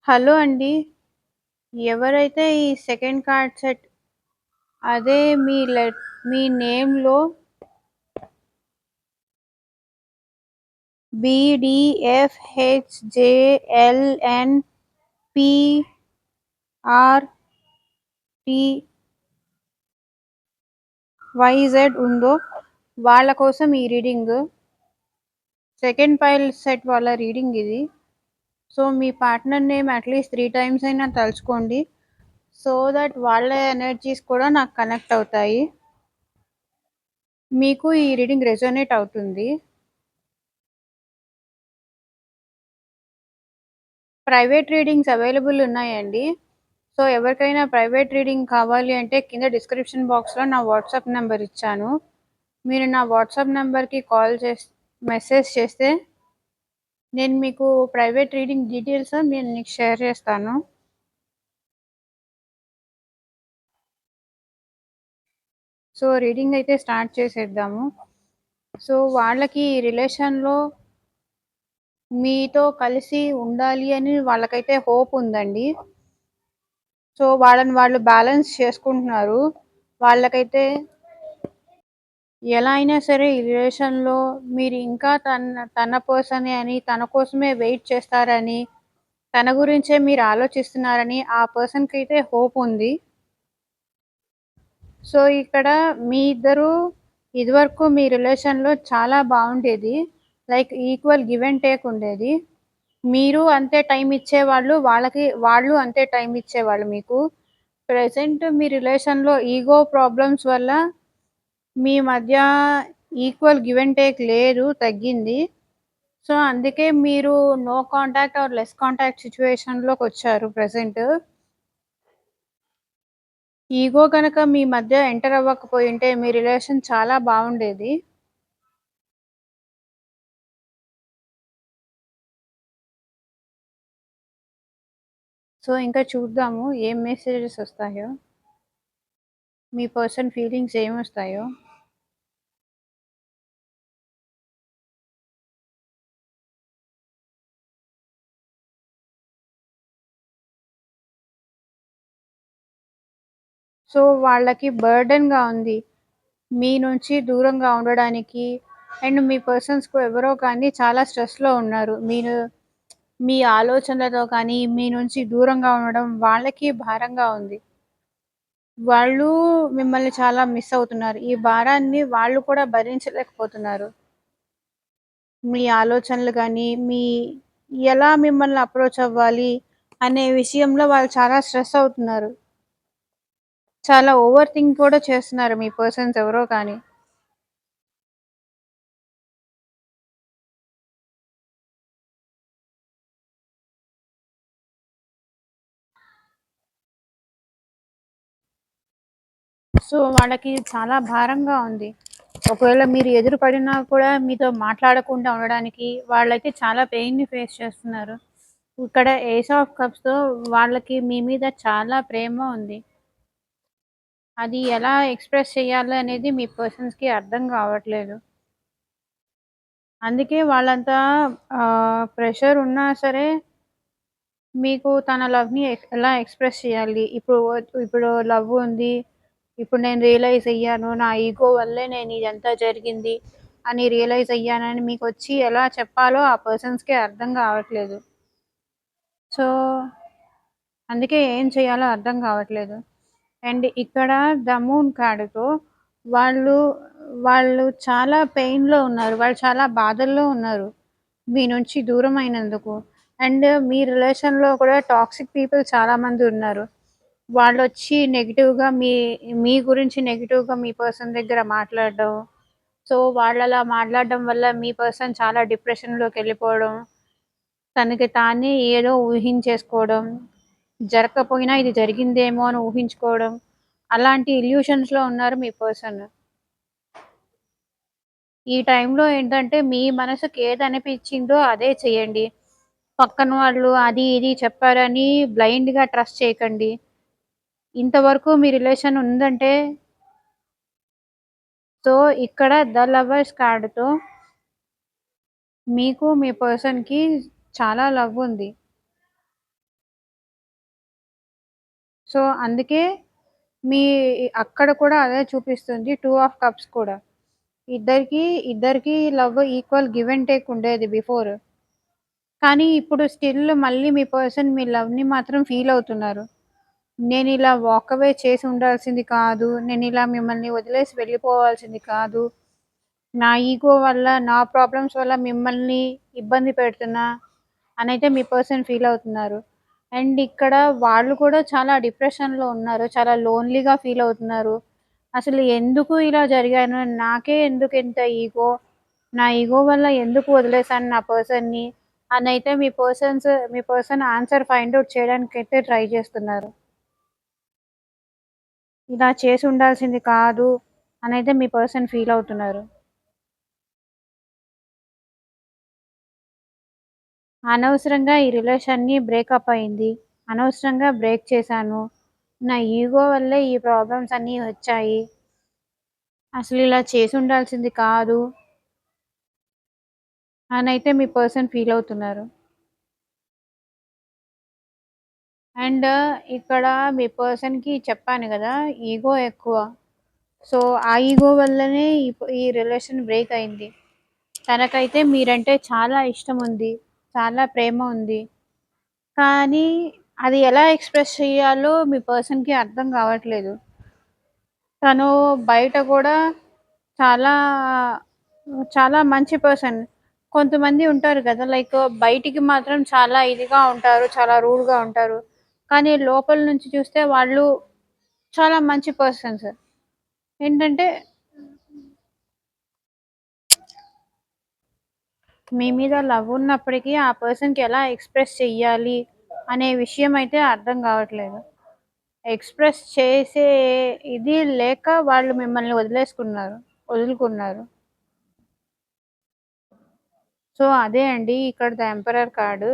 Hello అండి. ఎవరైతే ఈ సెకండ్ కార్డ్ సెట్ అదే మీ నేమ్‌లో BDFHJLNPRTYZ ఉందో వాళ్ళ కోసం ఈ రీడింగ్. సెకండ్ పైల్ సెట్ వాళ్ళ రీడింగ్ ఇది. సో, మీ పార్ట్నర్ నేమ్ అట్‌లీస్ట్ 3 టైమ్స్ అయినా తలుచుకోండి. సో థట్ వాళ్ళ ఎనర్జీస్ కూడా నాకు కనెక్ట్ అవుతాయి. మీకు ఈ రీడింగ్ రెసొనేట్ అవుతుంది. ప్రైవేట్ రీడింగ్స్ అవైలబుల్ ఉన్నాయండి. సో, ఎవరికైనా ప్రైవేట్ రీడింగ్ కావాలి అంటే కింద డిస్క్రిప్షన్ బాక్స్‌లో నా వాట్సాప్ నంబర్ ఇచ్చాను. మీరు నా వాట్సాప్ నంబర్‌కి మెసేజ్ చేస్తే నేను మీకు ప్రైవేట్ రీడింగ్ డీటెయిల్స్ నేను నీకు షేర్ చేస్తాను. సో, రీడింగ్ అయితే స్టార్ట్ చేసేద్దాము. సో, వాళ్ళకి రిలేషన్‌లో మీతో కలిసి ఉండాలి అని వాళ్ళకైతే హోప్ ఉందండి. సో, వాళ్ళని వాళ్ళు బ్యాలెన్స్ చేసుకుంటున్నారు. వాళ్ళకైతే ఎలా అయినా సరే ఈ రిలేషన్‌లో మీరు ఇంకా తన పర్సనే అని, తన కోసమే వెయిట్ చేస్తారని, తన గురించే మీరు ఆలోచిస్తున్నారని ఆ పర్సన్‌కైతే హోప్ ఉంది. సో, ఇక్కడ మీ ఇద్దరు ఇదివరకు మీ రిలేషన్‌లో చాలా బావుండేది. Like equal give and take ఉండేది. మీరు అంతే టైమ్ ఇచ్చేవాళ్ళు. వాళ్ళు అంతే టైమ్ ఇచ్చేవాళ్ళు మీకు. ప్రెజెంట్ మీ రిలేషన్‌లో ఈగో ప్రాబ్లమ్స్ వల్ల మీ మధ్య ఈక్వల్ గివ్ అండ్ టేక్ లేదు, తగ్గింది. సో, అందుకే మీరు no contact or less contact సిట్యుయేషన్‌లోకొచ్చారు ప్రెజెంట్. ఈగో గనక మీ మధ్య ఎంటర్ అవ్వకపోయుంటే మీ రిలేషన్ చాలా బావుండేది. సో, ఇంకా చూద్దాము ఏం మెసేజెస్ ఒస్తాయో. మీ పర్సన్ ఫీలింగ్స్ ఏమొస్తాయో. సో, వాళ్ళకి బర్డెన్‌గా ఉంది. మీ నుంచి దూరంగా ఉండడానికి అండ్ మీ పర్సన్స్‌కు ఎవరో కానీ చాలా స్ట్రెస్‌లో ఉన్నారు. మీ ఆలోచనలతో కానీ, మీ నుంచి దూరంగా ఉండడం వాళ్ళకి భారంగా ఉంది. వాళ్ళు మిమ్మల్ని చాలా మిస్ అవుతున్నారు. ఈ భారాన్ని వాళ్ళు కూడా భరించలేకపోతున్నారు. మీ ఆలోచనలు గానీ, ఎలా మిమ్మల్ని అప్రోచ్ అవ్వాలి అనే విషయంలో వాళ్ళు చాలా స్ట్రెస్ అవుతున్నారు. చాలా ఓవర్ థింక్ కూడా చేస్తున్నారు మీ పర్సన్స్ ఎవరో కానీ. సో, వాళ్ళకి చాలా భారంగా ఉంది. ఒకవేళ మీరు ఎదురు పడినా కూడా మీతో మాట్లాడకుండా ఉండడానికి వాళ్ళైతే చాలా పెయిన్‌ని ఫేస్ చేస్తున్నారు. ఇక్కడ ఏస్ ఆఫ్ కప్స్‌తో వాళ్ళకి మీ మీద చాలా ప్రేమ ఉంది. అది ఎలా ఎక్స్‌ప్రెస్ చేయాలి అనేది మీ పర్సన్స్‌కి అర్థం కావట్లేదు. అందుకే వాళ్ళంతా ప్రెషర్ ఉన్నా సరే మీకు తన లవ్‌ని ఎలా ఎక్స్‌ప్రెస్ చేయాలి? ఇప్పుడు లవ్ ఉంది. ఇప్పుడు నేను రియలైజ్ అయ్యాను. నా ఇగో వల్లే నేను ఇదంతా జరిగింది అని రియలైజ్ అయ్యానని మీకొచ్చి ఎలా చెప్పాలో ఆ పర్సన్స్‌కే అర్థం కావట్లేదు. సో, అందుకే ఏం చేయాలో అర్థం కావట్లేదు. అండ్ ఇక్కడ ద మూన్ కార్డ్‌తో వాళ్ళు, వాళ్ళు చాలా పెయిన్‌లో ఉన్నారు. వాళ్ళు చాలా బాధల్లో ఉన్నారు. మీ నుంచి దూరమైనందుకు. అండ్ మీ రిలేషన్‌లో కూడా టాక్సిక్ పీపుల్ చాలామంది ఉన్నారు. వాళ్ళొచ్చి మీ గురించి నెగెటివ్‌గా మీ పర్సన్ దగ్గర మాట్లాడడం. సో, వాళ్ళలా మాట్లాడడం వల్ల మీ పర్సన్ చాలా డిప్రెషన్‌లోకెళ్ళిపోవడం. తనకి తానే ఏదో ఊహించేసుకోవడం. జరగకపోయినా ఇది జరిగిందేమో అని ఊహించుకోవడం. అలాంటి ఇల్యూషన్స్‌లో ఉన్నారు మీ పర్సన్. ఈ టైంలో ఏంటంటే మీ మనసుకి ఏదనిపించిందో అదే చేయండి. పక్కన వాళ్ళు అది ఇది చెప్పారని బ్లైండ్‌గా ట్రస్ట్ చేయకండి. ఇంతవరకు మీ రిలేషన్ ఉందంటే సో, ఇక్కడ ద లవర్స్ కార్డ్‌తో మీకు మీ పర్సన్‌కి చాలా లవ్ ఉంది. సో, అందుకే మీ అక్కడ కూడా అదే చూపిస్తుంది 2 ఆఫ్ కప్స్ కూడా. ఇద్దరికీ, ఇద్దరికీ love equal give and take ఉండేది బిఫోర్. కానీ ఇప్పుడు స్టిల్ మళ్ళీ మీ పర్సన్ మీ లవ్‌ని మాత్రం ఫీల్ అవుతున్నారు. నేనిలా వాక్ అవే చేసి ఉండాల్సింది కాదు. నేనిలా మిమ్మల్ని వదిలేసి వెళ్ళిపోవాల్సింది కాదు. నా ఇగో వల్ల, నా ప్రాబ్లమ్స్ వల్ల మిమ్మల్ని ఇబ్బంది పెడుతున్నా అనైతే మీ పర్సన్ ఫీల్ అవుతున్నారు. అండ్ ఇక్కడ వాళ్ళు కూడా చాలా డిప్రెషన్‌లో ఉన్నారు. చాలా లోన్‌లీగా ఫీల్ అవుతున్నారు. అసలు ఎందుకు ఇలా జరిగాను? నాకే ఎందుకు ఇంత ఇగో? నా ఇగో వల్ల ఎందుకు వదిలేసాను నా పర్సన్‌ని? అనైతే మీ పర్సన్ ఆన్సర్ ఫైండ్ ఔట్ చేయడానికైతే ట్రై చేస్తున్నారు. ఇలా చేసి ఉండాల్సింది కాదు అనైతే మీ పర్సన్ ఫీల్ అవుతున్నారు. అనవసరంగా ఈ రిలేషన్‌ని బ్రేకప్ అయింది. అనవసరంగా బ్రేక్ చేశాను. నా ఇగో వల్లే ఈ ప్రాబ్లమ్స్ అన్నీ వచ్చాయి. అసలిలా చేసుండాల్సింది కాదు అనైతే మీ పర్సన్ ఫీల్ అవుతున్నారు. అండ్ ఇక్కడ మీ పర్సన్‌కి చెప్పాను గదా! ఇగో ఎక్కువ. సో, ఆ ఇగో వల్లనే ఈ రిలేషన్ బ్రేక్ అయింది. తనకైతే మీరంటే చాలా ఇష్టముంది. చాలా ప్రేమ ఉంది. కానీ అది ఎలా ఎక్స్‌ప్రెస్ చేయాలో మీ పర్సన్‌కి అర్థం కావట్లేదు. తను బయట గూడా చాలా చాలా మంచి పర్సన్. కొంతమంది ఉంటారు గదా! లైక్ బయటికి మాత్రం చాలా ఇదిగా ఉంటారు. చాలా రూడ్‌గా ఉంటారు. కానీ లోపల నుంచి చూస్తే వాళ్ళు చాలా మంచి పర్సన్స్. ఏంటంటే మీ మీద లవ్ ఉన్నప్పటికీ ఆ పర్సన్‌కి ఎలా ఎక్స్‌ప్రెస్ చెయ్యాలి అనే విషయం అయితే అర్థం కావట్లేదు. ఎక్స్‌ప్రెస్ చేసే ఇది లేక వాళ్ళు మిమ్మల్ని వదులుకున్నారు. సో, అదే అండి ఇక్కడ ద ఎంపరర్ కార్డ్.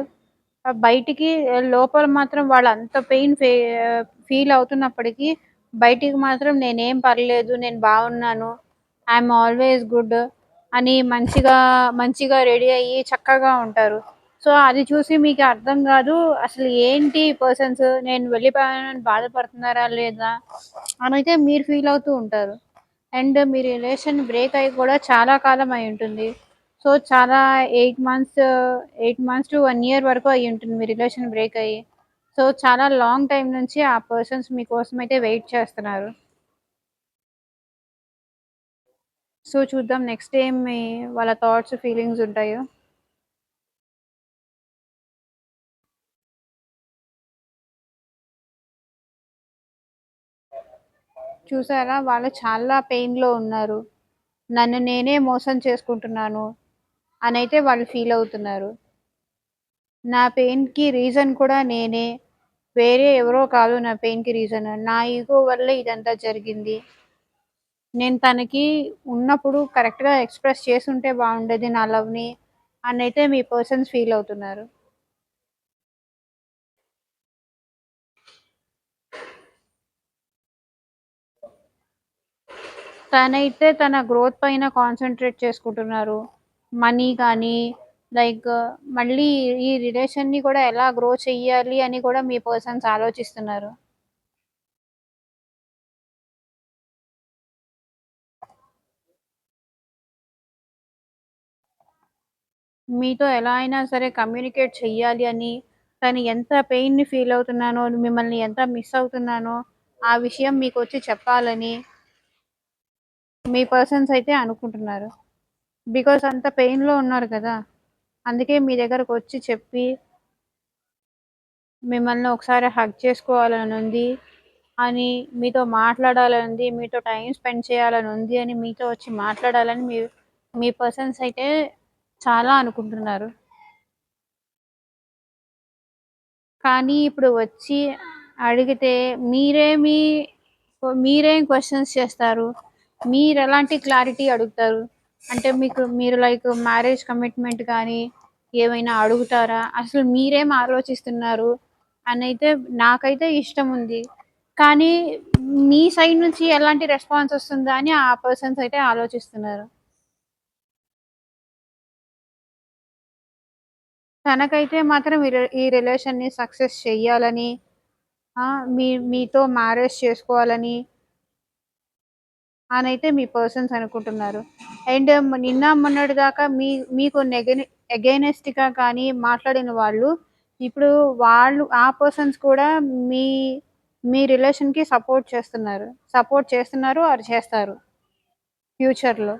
బయటికి లోపల మాత్రం వాళ్ళంత పెయిన్ ఫీల్ అవుతున్నప్పటికీ, బయటికి మాత్రం నేనేం పర్లేదు, నేను బాగున్నాను, ఐయామ్ ఆల్‌వేస్ గుడ్ అని మంచిగా రెడీ అయ్యి చక్కగా ఉంటారు. సో, అది చూసి మీకు అర్థం గాదు. అసలు ఏంటి పర్సన్స్ నేను వెళ్ళిపోయానని బాధపడుతున్నారా లేదా అనైతే మీరు ఫీల్ అవుతూ ఉంటారు. అండ్ మీ రిలేషన్ బ్రేక్ అయ్యి కూడా చాలా కాలం అయ్యుంటుంది. సో, చాలా 8 మంత్స్ టు 1 ఇయర్ వరకు అయ్యుంటుంది మీ రిలేషన్ బ్రేక్ అయ్యి. సో, చాలా లాంగ్ టైమ్ నుంచి ఆ పర్సన్స్ మీకోసమయితే వెయిట్ చేస్తున్నారు. సో, చూద్దాం నెక్స్ట్ ఏమి వాళ్ళ థాట్స్, ఫీలింగ్స్ ఉంటాయో. చూసారా వాళ్ళు చాలా పెయిన్‌లో ఉన్నారు. నన్ను నేనే మోసం చేసుకుంటున్నాను అనైతే వాళ్ళు ఫీల్ అవుతున్నారు. నా పెయిన్‌కి రీజన్ కూడా నేనే. వేరే ఎవరో కాదు నా పెయిన్‌కి రీజన్. నా ఇగో వల్లే ఇదంతా జరిగింది. నేను తనకి ఉన్నప్పుడు కరెక్ట్‌గా ఎక్స్‌ప్రెస్ చేసుంటే బావుండేది నా లవ్‌ని అనైతే మీ పర్సన్స్ ఫీల్ అవుతున్నారు. తనైతే తన గ్రోత్ పైన కాన్సంట్రేట్ చేసుకుంటున్నారు. మనీ కానీ, లైక్ మళ్ళీ ఈ రిలేషన్‌ని కూడా ఎలా గ్రో చెయ్యాలి అని కూడా మీ పర్సన్స్ ఆలోచిస్తున్నారు. మీతో ఎలా అయినా సరే కమ్యూనికేట్ చెయ్యాలి అని, తను ఎంత పెయిన్‌ని ఫీల్ అవుతున్నానో, మిమ్మల్ని ఎంత మిస్ అవుతున్నానో, ఆ విషయం మీకొచ్చి చెప్పాలని మీ పర్సన్స్ అయితే అనుకుంటున్నారు. బికాజ్ అంత పెయిన్‌లో ఉన్నారు కదా! అందుకే మీ దగ్గరకొచ్చి చెప్పి, మిమ్మల్ని ఒకసారి హగ్ చేసుకోవాలనుంది అని, మీతో మాట్లాడాలనుంది, మీతో టైమ్ స్పెండ్ చేయాలనుంది అని మీతో వచ్చి మాట్లాడాలని మీ పర్సన్స్ అయితే చాలా అనుకుంటున్నారు. కానీ ఇప్పుడు వచ్చి అడిగితే మీరేమి మీరేం క్వెషన్స్ చేస్తారు? మీరెలాంటి క్లారిటీ అడుగుతారు? అంటే మీరు లైక్ మ్యారేజ్ కమిట్మెంట్ కానీ, ఏమైనా అడుగుతారా? అసలు మీరేం ఆలోచిస్తున్నారు? అనైతే నాకైతే ఇష్టముంది. కానీ మీ సైడ్ నుంచి ఎలాంటి రెస్పాన్స్ వస్తుందా అని ఆ పర్సన్స్ అయితే ఆలోచిస్తున్నారు. తనకైతే మాత్రం ఈ రిలేషన్‌ని సక్సెస్ చెయ్యాలని ఆ! మీతో మ్యారేజ్ చేసుకోవాలని అనైతే మీ పర్సన్స్ అనుకుంటున్నారు. అండ్ నిన్న మొన్నటి దాకా మీకు ఎగైనెస్ట్‌గా కానీ మాట్లాడిన వాళ్ళు, ఇప్పుడు ఆ పర్సన్స్ కూడా మీ మీ రిలేషన్‌కి సపోర్ట్ చేస్తున్నారు ఆర్ చేస్తారు ఫ్యూచర్‌లో.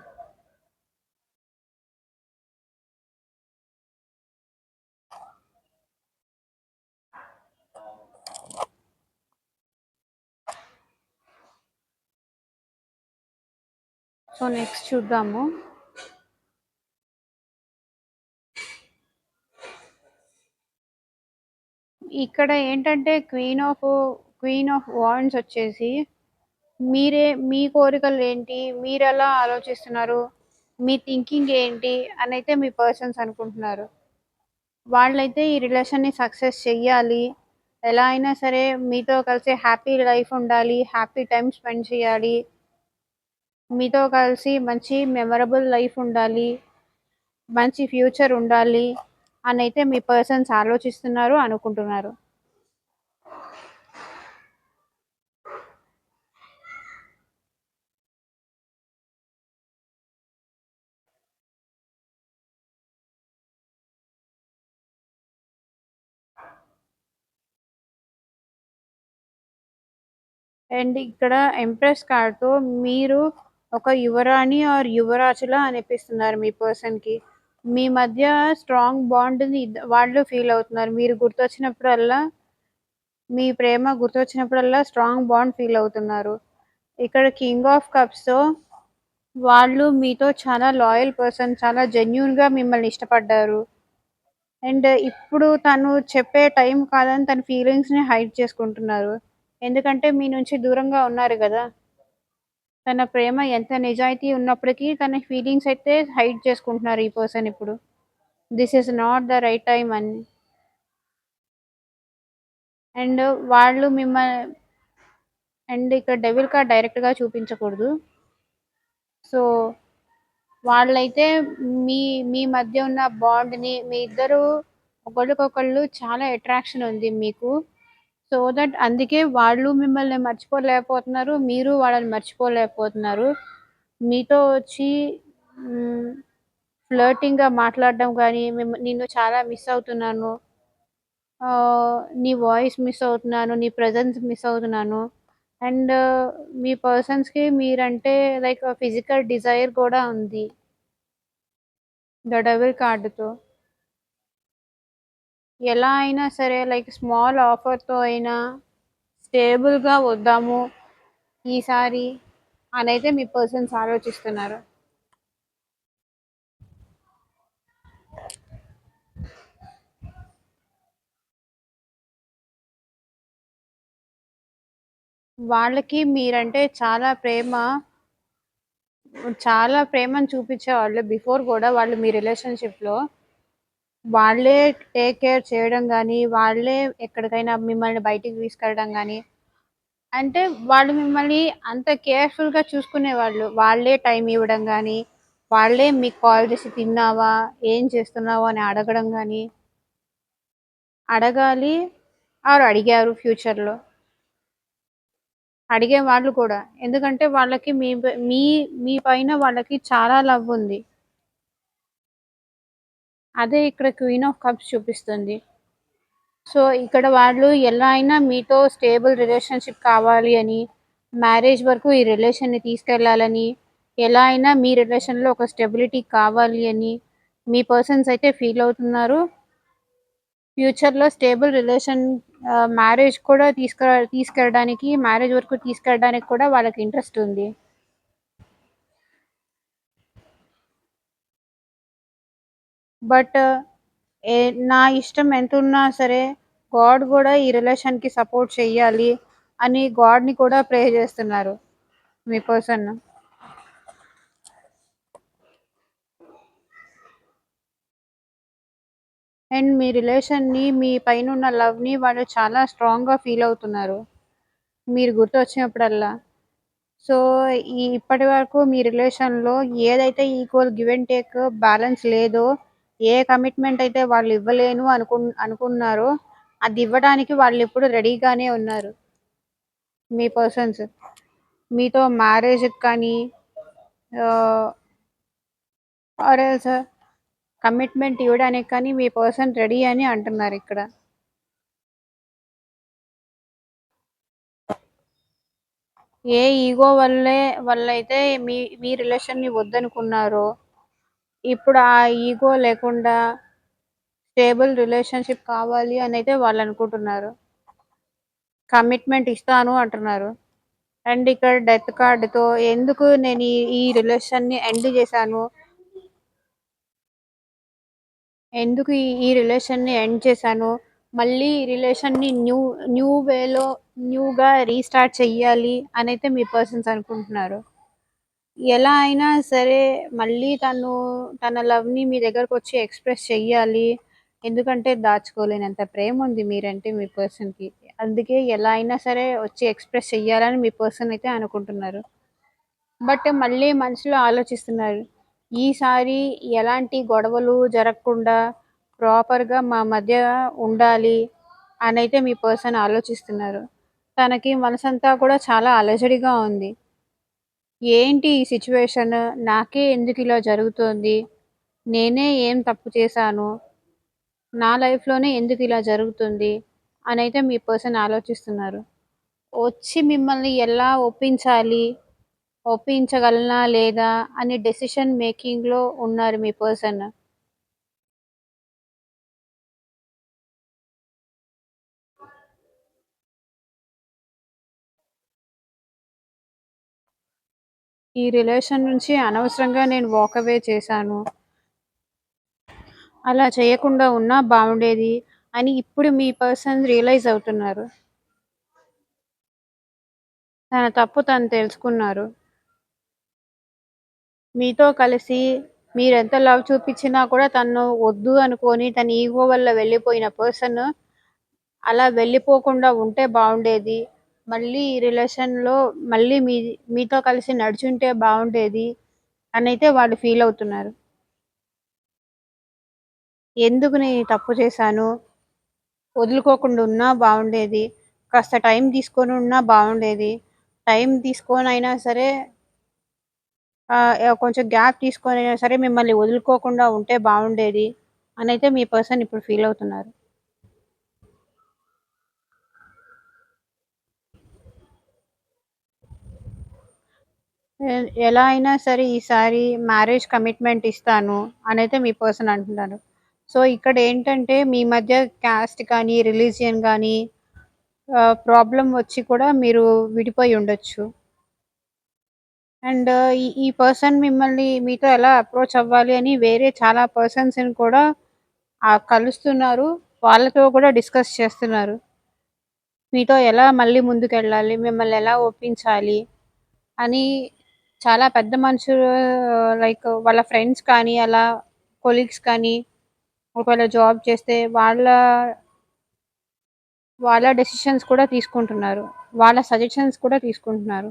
సో, నెక్స్ట్ చూద్దాము. ఇక్కడ ఏంటంటే క్వీన్ ఆఫ్ వాండ్స్ వచ్చేసి మీ కోరికలేంటి? మీరెలా ఆలోచిస్తున్నారు? మీ థింకింగ్ ఏంటి? అనైతే మీ పర్సన్స్ అనుకుంటున్నారు. వాళ్ళైతే ఈ రిలేషన్‌ని సక్సెస్ చెయ్యాలి. ఎలా అయినా సరే మీతో కలిసి హ్యాపీ లైఫ్ ఉండాలి. హ్యాపీ టైమ్ స్పెండ్ చేయాలి. మీతో కలిసి మంచి మెమరబుల్ లైఫ్ ఉండాలి. మంచి ఫ్యూచర్ ఉండాలి అనైతే మీ పర్సన్స్ ఆలోచిస్తున్నారు, అనుకుంటున్నారు. అండ్ ఇక్కడ ఎంప్రెస్ కార్డ్‌తో మీరు ఒక యువరాణి ఆర్ యువరాజులా అనిపిస్తున్నారు మీ పర్సన్‌కి. మీ మధ్య స్ట్రాంగ్ బాండ్‌ని వాళ్ళు ఫీల్ అవుతున్నారు. మీ ప్రేమ గుర్తొచ్చినప్పుడల్లా స్ట్రాంగ్ బాండ్ ఫీల్ అవుతున్నారు. ఇక్కడ కింగ్ ఆఫ్ కప్స్‌తో వాళ్ళు మీతో చాలా లాయల్ పర్సన్. చాలా జెన్యూన్‌గా మిమ్మల్ని ఇష్టపడ్డారు. అండ్ ఇప్పుడు తను చెప్పే టైం కాదని తన ఫీలింగ్స్‌ని హైడ్ చేసుకుంటున్నారు. ఎందుకంటే మీ నుంచి దూరంగా ఉన్నారు గదా! తన ప్రేమ ఎంత నిజాయితీ ఉన్నప్పటికీ తన ఫీలింగ్స్ అయితే హైడ్ చేసుకుంటున్నారు ఈ పర్సన్ ఇప్పుడు. This is not the right time అని. అండ్ వాళ్ళు మిమ్మ అండ్ ఇక్కడ డెవిల్ కార్డ్ డైరెక్ట్‌గా చూపించకూడదు. సో, వాళ్ళైతే మీ మీ మధ్య ఉన్న బాండ్‌ని మీ ఇద్దరు ఒకళ్ళకొకళ్ళు చాలా అట్రాక్షన్ ఉంది మీకు. సో దట్ అందుకే వాళ్ళు మిమ్మల్ని మర్చిపోలేకపోతున్నారు. మీరు వాళ్ళని మర్చిపోలేకపోతున్నారు. మీతో వచ్చి హ్మ్, ఫ్లర్టింగ్‌గా మాట్లాడడం గానీ, నిన్ను చాలా మిస్ అవుతున్నాను. నీ వాయిస్ మిస్ అవుతున్నాను. నీ ప్రెజెన్స్ మిస్ అవుతున్నాను. అండ్ మీ పర్సన్స్‌కి మీరంటే లైక్ ఫిజికల్ డిజైర్ కూడా ఉంది. ద డెవిల్ కార్డ్‌తో. ఎలా అయినా సరే లైక్ స్మాల్ ఆఫర్‌తో అయినా స్టేబుల్‌గా వద్దాము ఈసారి అనైతే మీ పర్సన్స్ ఆలోచిస్తున్నారు. వాళ్ళకి మీరంటే చాలా ప్రేమను చూపించేవాళ్ళు బిఫోర్ గూడా వాళ్ళు మీ రిలేషన్‌షిప్‌లో. వాళ్ళే టేక్ కేర్ చేయడం గానీ, వాళ్ళే ఎక్కడికైనా మిమ్మల్ని బయటికి తీసుకెళ్ళడం గానీ, అంటే వాళ్ళు మిమ్మల్ని అంత కేర్‌ఫుల్‌గా చూసుకునేవాళ్ళు. వాళ్ళే టైం ఇవ్వడం గానీ, వాళ్ళే మీకు కాల్ చేసి తిన్నావా? ఏం చేస్తున్నావు? అని అడగడం గానీ, అడగాలి అడిగారు ఫ్యూచర్‌లో. అడిగేవాళ్ళు కూడా. ఎందుకంటే వాళ్ళకి మీ పైన వాళ్ళకి చాలా లవ్ ఉంది. అదే ఇక్కడ క్వీన్ ఆఫ్ కప్స్ చూపిస్తుంది. సో, ఇక్కడ వాళ్ళు ఎలా అయినా మీతో స్టేబుల్ రిలేషన్‌షిప్ కావాలి అని, మ్యారేజ్ వరకు ఈ రిలేషన్‌ని తీసుకెళ్ళాలని, ఎలా అయినా మీ రిలేషన్‌లో ఒక స్టెబిలిటీ కావాలి అని, మీ పర్సన్స్ అయితే ఫీల్ అవుతున్నారు. ఫ్యూచర్‌లో స్టేబుల్ మ్యారేజ్ కూడా మ్యారేజ్ వరకు తీసుకెళ్ళడానికి కూడా వాళ్ళకి ఇంట్రెస్ట్ ఉంది. బట్ ఏ నా ఇష్టం ఎంతున్నా సరే, గాడ్ గూడా ఈ రిలేషన్‌కి సపోర్ట్ చెయ్యాలి అని గాడ్‌ని కూడా ప్రే జేస్తున్నారు మీ పర్సన్. అండ్ మీ రిలేషన్‌ని, మీ పైనున్న లవ్‌ని వాళ్ళు చాలా స్ట్రాంగ్‌గా ఫీల్ అవుతున్నారు. మీరు గుర్తొచ్చినప్పుడల్లా. సో, ఇప్పటి వరకు మీ రిలేషన్‌లో ఏదైతే equal give and take balance లేదో, ఏ కమిట్మెంట్ అయితే వాళ్ళు ఇవ్వలేను అనుకున్నారో, అదివ్వడానికి వాళ్ళెప్పుడు రెడీగానే ఉన్నారు. మీ పర్సన్స్. మీతో మ్యారేజ్‌కి కానీ ఆహ్, ఆర్ ఎల్స్ కమిట్మెంట్ ఇవ్వడానికి కానీ మీ పర్సన్ రెడీ అని అంటున్నారిక్కడ. ఏ ఈగో వల్లైతే మీ రిలేషన్‌ని వద్దనుకున్నారో, ఇప్పుడు ఆ ఈగో లేకుండా స్టేబుల్ రిలేషన్‌షిప్ కావాలి అనైతే వాళ్ళనుకుంటున్నారు. కమిట్మెంట్ ఇస్తాను అంటున్నారు. అండ్ ఇక్కడ డెత్ కార్డ్‌తో ఎందుకు నేను ఈ రిలేషన్‌ని ఎండ్ చేశాను, ఎందుకు ఈ రిలేషన్‌ని ఎండ్ చేశాను, మళ్ళీ ఈ రిలేషన్‌ని న్యూ వేలో న్యూగా రీస్టార్ట్ చెయ్యాలి అనైతే మీ పర్సన్స్ అనుకుంటున్నారు. ఎలా అయినా సరే మళ్ళీ తన లవ్‌ని మీ దగ్గరకొచ్చి ఎక్స్‌ప్రెస్ చెయ్యాలి. ఎందుకంటే దాచుకోలేనంత ప్రేముంది మీరంటే మీ పర్సన్‌కి. అందుకే ఎలా అయినా సరే వచ్చి ఎక్స్‌ప్రెస్ చెయ్యాలని మీ పర్సన్ అయితే అనుకుంటున్నారు. బట్ మళ్ళీ మనసులో ఆలోచిస్తున్నారు. ఈసారి ఎలాంటి గొడవలు జరగకుండా ప్రాపర్‌గా మా మధ్య ఉండాలి అనైతే మీ పర్సన్ ఆలోచిస్తున్నారు. తనకి మనసంతా కూడా చాలా అలజడిగా ఉంది. ఏంటి ఈ సిట్యుయేషన్? నాకే ఎందుకిలా జరుగుతోంది? నేనే ఏం తప్పు చేశాను? నా లైఫ్‌లోనే ఎందుకిలా జరుగుతుంది? అనైతే మీ పర్సన్ ఆలోచిస్తున్నారు. వచ్చి మిమ్మల్ని ఎలా ఒప్పించాలి? ఒప్పించగలనా లేదా? అని డెసిషన్ మేకింగ్‌లో ఉన్నారు మీ పర్సన్. ఈ రిలేషన్ నుంచి అనవసరంగా నేను వాక్ అవే చేశాను. అలా చేయకుండా ఉన్నా బావుండేది అని ఇప్పుడు మీ పర్సన్ రియలైజ్ అవుతున్నారు. తన తప్పు తను తెలుసుకున్నారు. మీతో కలిసి మీరెంత లవ్ చూపిచ్చినా కూడా తను వద్దు అనుకోని తన ఈగో వల్ల వెళ్ళిపోయిన పర్సన్ అలా వెళ్ళిపోకుండా ఉంటే బావుండేది. మళ్ళీ ఈ రిలేషన్‌లో మళ్ళీ మీతో కలిసి నడిచుంటే బావుండేది అనైతే వాళ్ళు ఫీల్ అవుతున్నారు. ఎందుకు నేను ఈ తప్పు చేశాను? వదులుకోకుండా ఉన్నా బావుండేది. కాస్త టైం తీసుకొని ఉన్నా బావుండేది. టైం తీసుకొనైనా సరే కొంచెం గ్యాప్ తీసుకొనైనా సరే మిమ్మల్ని వదులుకోకుండా ఉంటే బావుండేది అనైతే మీ పర్సన్ ఇప్పుడు ఫీల్ అవుతున్నారు. ఎలా అయినా సరే ఈసారి మ్యారేజ్ కమిట్మెంట్ ఇస్తాను అనైతే మీ పర్సన్ అంటున్నారు. సో, ఇక్కడేంటంటే మీ మధ్య క్యాస్ట్ కానీ, రిలీజియన్ గానీ ప్రాబ్లమ్ వచ్చి కూడా మీరు విడిపోయి ఉండొచ్చు. అండ్ ఈ ఈ పర్సన్ మిమ్మల్ని మీతో ఎలా అప్రోచ్ అవ్వాలి అని వేరే చాలా పర్సన్స్‌ని కూడా కలుస్తున్నారు. వాళ్ళతో కూడా డిస్కస్ చేస్తున్నారు. మీతో ఎలా మళ్ళీ ముందుకెళ్ళాలి? మిమ్మల్ని ఎలా ఒప్పించాలి? అని చాలా పెద్ద మనుషులు లైక్ వాళ్ళ ఫ్రెండ్స్ కానీ, అలా కొలీగ్స్ కానీ, ఒకవేళ జాబ్ చేస్తే వాళ్ళ డెసిషన్స్ కూడా తీసుకుంటున్నారు. వాళ్ళ సజెషన్స్ కూడా తీసుకుంటున్నారు.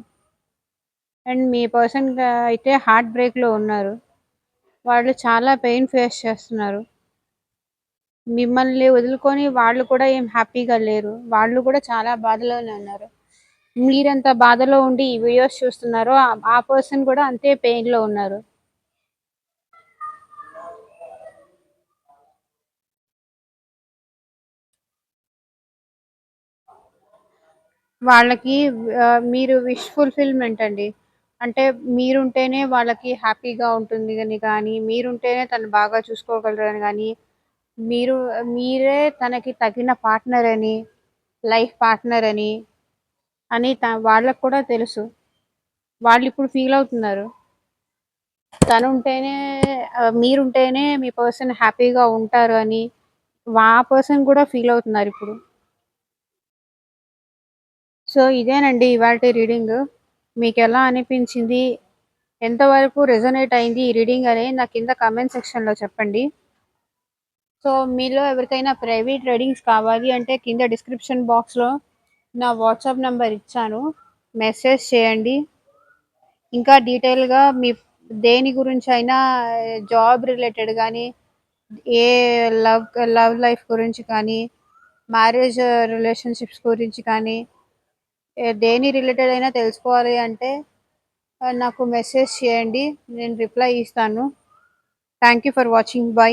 అండ్ మీ పర్సన్ అయితే హార్ట్ బ్రేక్‌లో ఉన్నారు. వాళ్ళు చాలా పెయిన్ ఫేస్ చేస్తున్నారు. మిమ్మల్ని వదులుకొని వాళ్ళు కూడా ఏం హ్యాపీగా లేరు. వాళ్ళు కూడా చాలా బాధలోనే ఉన్నారు. మీరెంత బాధలో ఉండి ఈ వీడియోస్ చూస్తున్నారో ఆ పర్సన్ కూడా అంతే పెయిన్‌లో ఉన్నారు. వాళ్ళకి మీరు విష్ ఫుల్‌ఫిల్‌మెంట్ అండి. అంటే మీరుంటేనే వాళ్ళకి హ్యాపీగా ఉంటుంది అని గానీ, మీరుంటేనే తను బాగా చూసుకోగలరని గానీ, మీరు మీరే తనకి తగిన పార్ట్నర్ అని, లైఫ్ పార్ట్నర్ అని వాళ్ళకి కూడా తెలుసు. వాళ్ళిప్పుడు ఫీల్ అవుతున్నారు. తనుంటేనే మీరుంటేనే మీ పర్సన్ హ్యాపీగా ఉంటారు అని, ఆ పర్సన్ కూడా ఫీల్ అవుతున్నారిప్పుడు. సో, ఇదేనండి ఇవాల్టి రీడింగు. మీకెలా అనిపించింది? ఎంతవరకు రెజొనేట్ అయింది ఈ రీడింగ్ అనేది నాకు కింద కామెంట్ సెక్షన్‌లో చెప్పండి. సో, మీలో ఎవరికైనా ప్రైవేట్ రీడింగ్స్ కావాలి అంటే కింద డిస్క్రిప్షన్ బాక్స్‌లో నా వాట్సాప్ నంబర్ ఇచ్చాను. మెసేజ్ చేయండి. ఇంకా డీటెయిల్‌గా దేని గురించైనా జాబ్ రిలేటెడ్ గానీ, ఏ లవ్ లవ్ లైఫ్ గురించి కానీ, మ్యారేజ్ రిలేషన్‌షిప్స్ గురించి కానీ, దేని రిలేటెడ్ అయినా తెలుసుకోవాలి అంటే నాకు మెసేజ్ చేయండి. నేను రిప్లై ఇస్తాను. Thank you for watching. By.